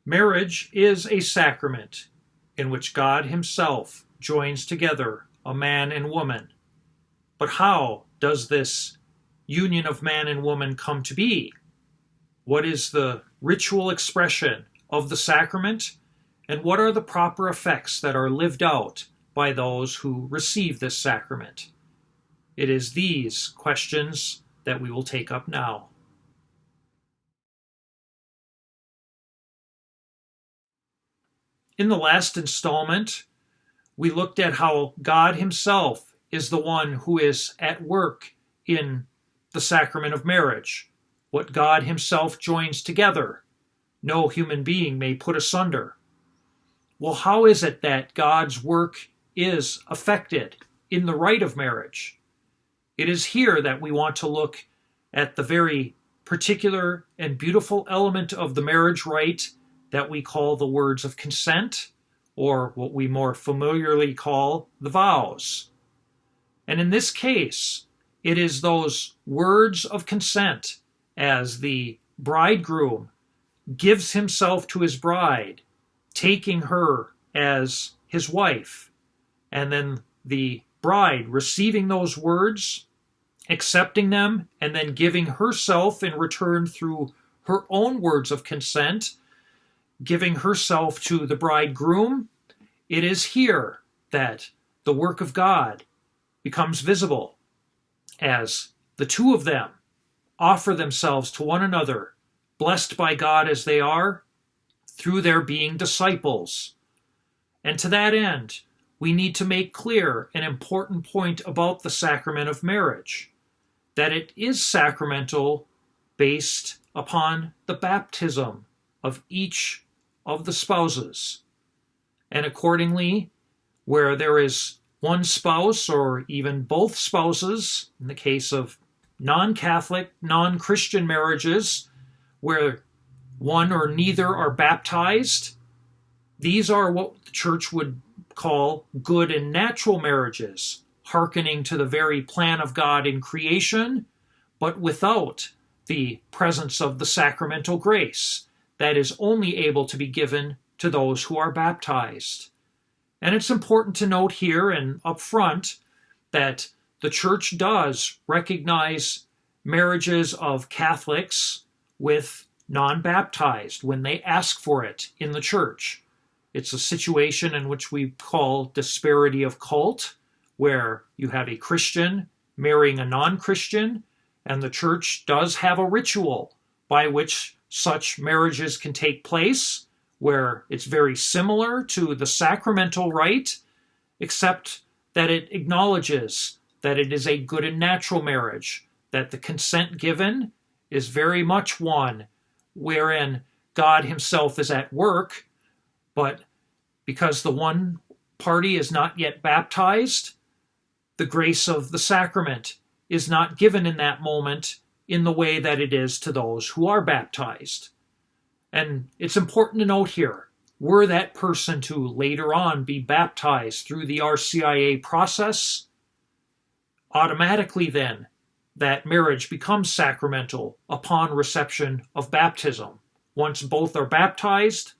Marriage is a sacrament in which God Himself joins together a man and woman. But how does this union of man and woman come to be? What is the ritual expression of the sacrament? And what are the proper effects that are lived out by those who receive this sacrament? It is these questions that we will take up now. In the last installment, we looked at how God Himself is the one who is at work in the sacrament of marriage. What God Himself joins together, no human being may put asunder. Well, how is it that God's work is effected in the rite of marriage? It is here that we want to look at the very particular and beautiful element of the marriage rite that we call the words of consent, or what we more familiarly call the vows. And in this case, it is those words of consent as the bridegroom gives himself to his bride, taking her as his wife, and then the bride receiving those words, accepting them, and then giving herself in return through her own words of consent, giving herself to the bridegroom. It is here that the work of God becomes visible as the two of them offer themselves to one another, blessed by God as they are, through their being disciples. And to that end, we need to make clear an important point about the sacrament of marriage, that it is sacramental based upon the baptism of each of the spouses. And accordingly, where there is one spouse or even both spouses, in the case of non-Catholic, non-Christian marriages, where one or neither are baptized, these are what the Church would call good and natural marriages, hearkening to the very plan of God in creation, but without the presence of the sacramental grace that is only able to be given to those who are baptized. And it's important to note here and up front that the Church does recognize marriages of Catholics with non-baptized when they ask for it in the Church. It's a situation in which we call disparity of cult, where you have a Christian marrying a non-Christian, and the Church does have a ritual by which such marriages can take place, where it's very similar to the sacramental rite, except that it acknowledges that it is a good and natural marriage, that the consent given is very much one wherein God Himself is at work, but because the one party is not yet baptized, the grace of the sacrament is not given in that moment in the way that it is to those who are baptized. And it's important to note here, were that person to later on be baptized through the RCIA process, automatically then that marriage becomes sacramental upon reception of baptism. Once both are baptized,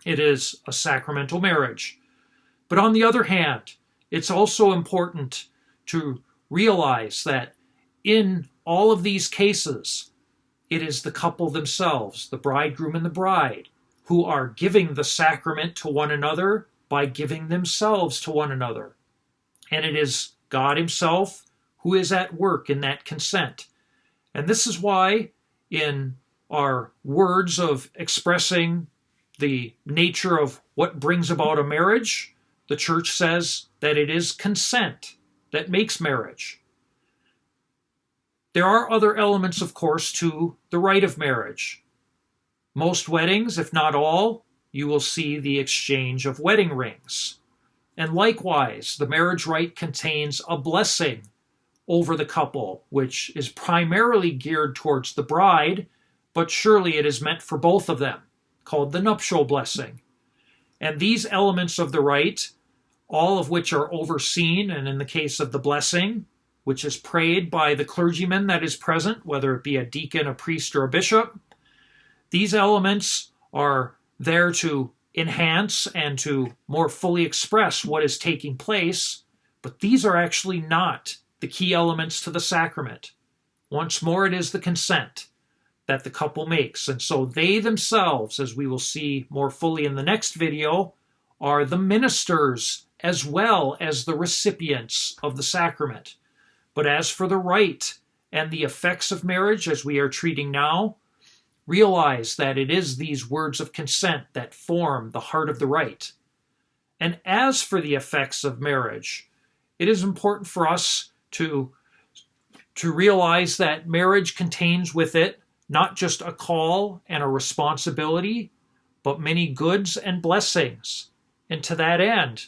it is a sacramental marriage. But on the other hand, it's also important to realize that in all of these cases, it is the couple themselves, the bridegroom and the bride, who are giving the sacrament to one another by giving themselves to one another. And it is God Himself who is at work in that consent. And this is why in our words of expressing the nature of what brings about a marriage, the Church says that it is consent that makes marriage. There are other elements, of course, to the rite of marriage. Most weddings, if not all, you will see the exchange of wedding rings. And likewise, the marriage rite contains a blessing over the couple, which is primarily geared towards the bride, but surely it is meant for both of them, called the Nuptial Blessing. And these elements of the rite, all of which are overseen, and in the case of the blessing, which is prayed by the clergyman that is present, whether it be a deacon, a priest, or a bishop, these elements are there to enhance and to more fully express what is taking place, but these are actually not the key elements to the sacrament. Once more, it is the consent that the couple makes. And so they themselves, as we will see more fully in the next video, are the ministers as well as the recipients of the sacrament. But as for the rite and the effects of marriage, as we are treating now, realize that it is these words of consent that form the heart of the rite. And as for the effects of marriage, it is important for us to realize that marriage contains with it not just a call and a responsibility, but many goods and blessings. And to that end,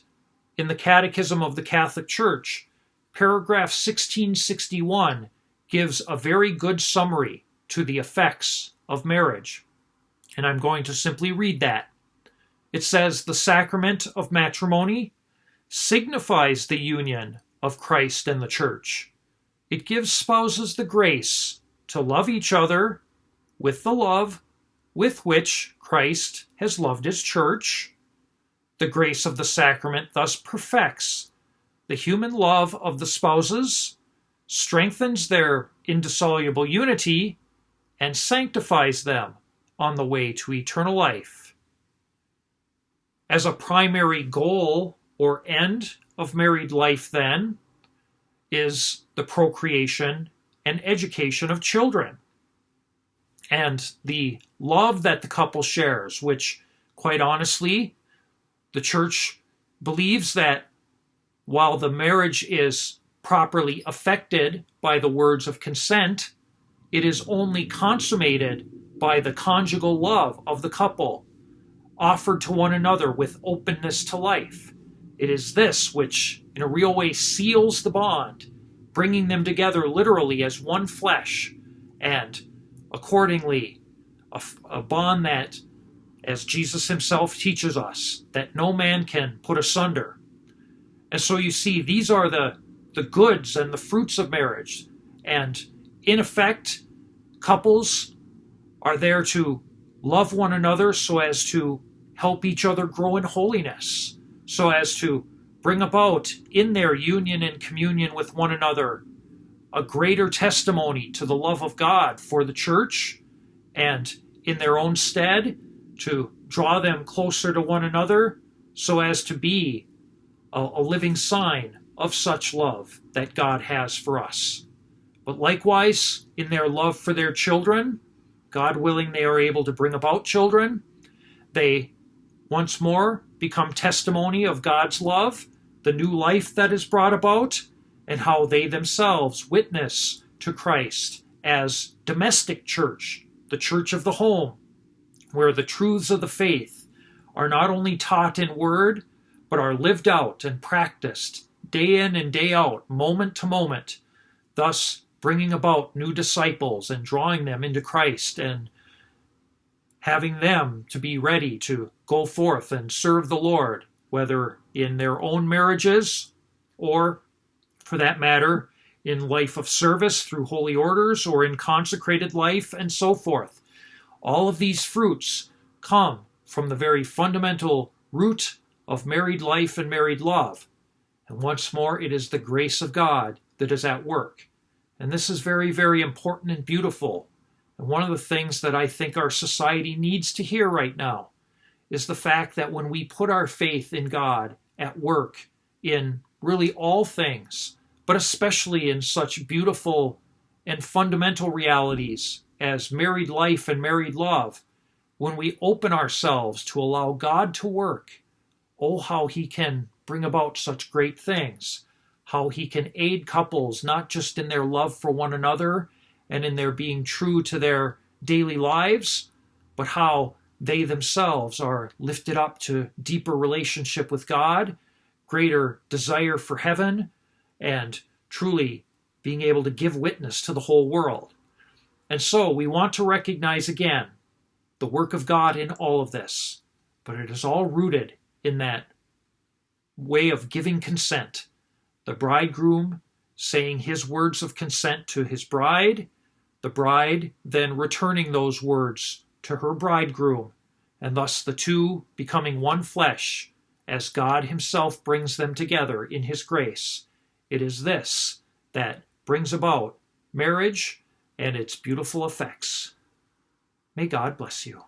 in the Catechism of the Catholic Church, paragraph 1661 gives a very good summary to the effects of marriage. And I'm going to simply read that. It says, "The sacrament of matrimony signifies the union of Christ and the Church. It gives spouses the grace to love each other with the love with which Christ has loved his Church. The grace of the sacrament thus perfects the human love of the spouses, strengthens their indissoluble unity, and sanctifies them on the way to eternal life." As a primary goal or end of married life, then, is the procreation and education of children. And the love that the couple shares, which, quite honestly, the Church believes that while the marriage is properly affected by the words of consent, it is only consummated by the conjugal love of the couple, offered to one another with openness to life. It is this which, in a real way, seals the bond, bringing them together literally as one flesh, and accordingly, a bond that, as Jesus himself teaches us, that no man can put asunder. And so you see, these are the goods and the fruits of marriage. And in effect, couples are there to love one another so as to help each other grow in holiness, so as to bring about in their union and communion with one another a greater testimony to the love of God for the Church, and in their own stead to draw them closer to one another so as to be a living sign of such love that God has for us. But likewise, in their love for their children, God willing, they are able to bring about children. They, once more, become testimony of God's love, the new life that is brought about, and how they themselves witness to Christ as domestic church, the church of the home, where the truths of the faith are not only taught in word, but are lived out and practiced day in and day out, moment to moment, thus bringing about new disciples and drawing them into Christ and having them to be ready to go forth and serve the Lord, whether in their own marriages or, for that matter, in life of service through holy orders or in consecrated life and so forth. All of these fruits come from the very fundamental root of married life and married love. And once more, it is the grace of God that is at work. And this is very, very important and beautiful. And one of the things that I think our society needs to hear right now is the fact that when we put our faith in God at work in really all things, but especially in such beautiful and fundamental realities as married life and married love, when we open ourselves to allow God to work, oh, how he can bring about such great things, how he can aid couples not just in their love for one another and in their being true to their daily lives, but how they themselves are lifted up to deeper relationship with God, greater desire for heaven, and truly being able to give witness to the whole world. And so we want to recognize again the work of God in all of this, but it is all rooted in that way of giving consent. The bridegroom saying his words of consent to his bride, the bride then returning those words to her bridegroom, and thus the two becoming one flesh as God himself brings them together in his grace. It is this that brings about marriage and its beautiful effects. May God bless you.